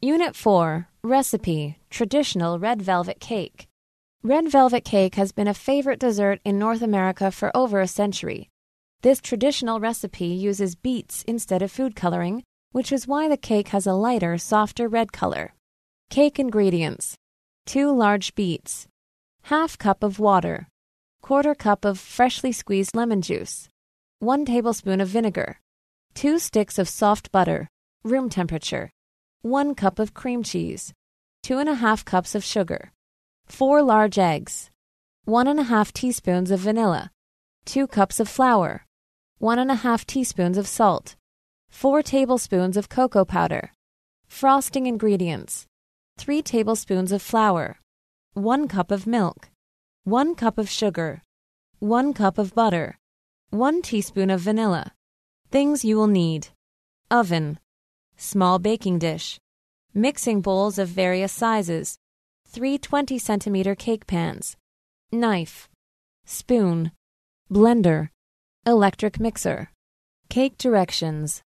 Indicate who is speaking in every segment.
Speaker 1: Unit 4, Recipe, Traditional Red Velvet Cake. Red velvet cake has been a favorite dessert in North America for over a century. This traditional recipe uses beets instead of food coloring, which is why the cake has a lighter, softer red color. Cake ingredients: 2 large beets, ½ cup of water, ¼ cup of freshly squeezed lemon juice, 1 tablespoon of vinegar, 2 sticks of soft butter, room temperature, 1 cup of cream cheese, 2½ cups of sugar, 4 large eggs, 1½ teaspoons of vanilla, 2 cups of flour, 1½ teaspoons of salt, 4 tablespoons of cocoa powder. Frosting ingredients: 3 tablespoons of flour, 1 cup of milk, 1 cup of sugar, 1 cup of butter, 1 teaspoon of vanilla. Things you will need: oven, small baking dish, mixing bowls of various sizes, 3 20-centimeter cake pans, knife, spoon, blender, electric mixer. Cake directions: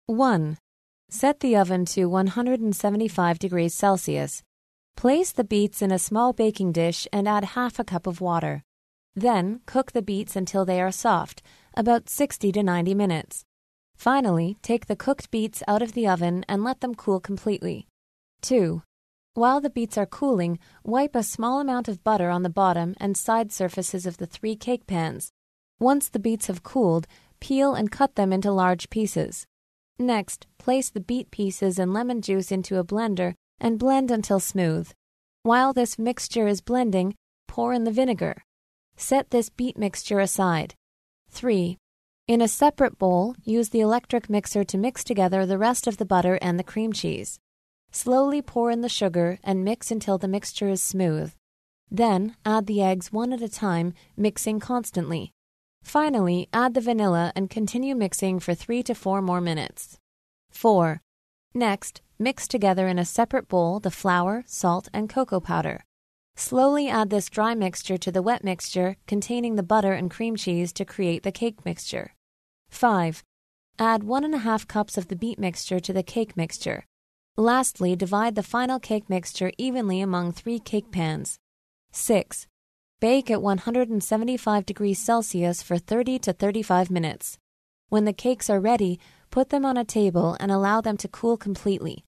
Speaker 1: 1. Set the oven to 175 degrees Celsius. Place the beets in a small baking dish and add ½ cup of water. Then cook the beets until they are soft, about 60 to 90 minutes. Finally, take the cooked beets out of the oven and let them cool completely. 2. While the beets are cooling, wipe a small amount of butter on the bottom and side surfaces of the 3 cake pans. Once the beets have cooled, peel and cut them into large pieces. Next, place the beet pieces and lemon juice into a blender and blend until smooth. While this mixture is blending, pour in the vinegar. Set this beet mixture aside. 3. In a separate bowl, use the electric mixer to mix together the rest of the butter and the cream cheese. Slowly pour in the sugar and mix until the mixture is smooth. Then, add the eggs one at a time, mixing constantly. Finally, add the vanilla and continue mixing for 3 to 4 more minutes. 4. Next, mix together in a separate bowl the flour, salt, and cocoa powder. Slowly add this dry mixture to the wet mixture containing the butter and cream cheese to create the cake mixture. 5. Add 1½ cups of the beet mixture to the cake mixture. Lastly, divide the final cake mixture evenly among 3 cake pans. 6. Bake at 175 degrees Celsius for 30 to 35 minutes. When the cakes are ready, put them on a table and allow them to cool completely.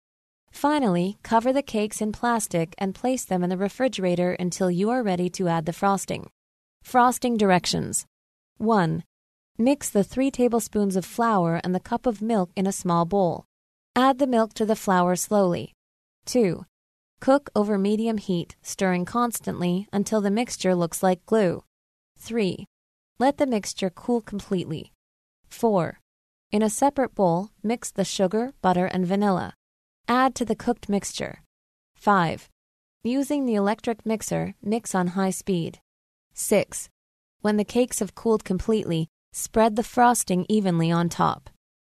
Speaker 1: Finally, cover the cakes in plastic and place them in the refrigerator until you are ready to add the frosting. Frosting directions: 1. Mix the 3 tablespoons of flour and the cup of milk in a small bowl. Add the milk to the flour slowly. 2. Cook over medium heat, stirring constantly until the mixture looks like glue. 3. Let the mixture cool completely. 4. In a separate bowl, mix the sugar, butter, and vanilla. Add to the cooked mixture. 5. Using the electric mixer, mix on high speed. 6. When the cakes have cooled completely, spread the frosting evenly on top.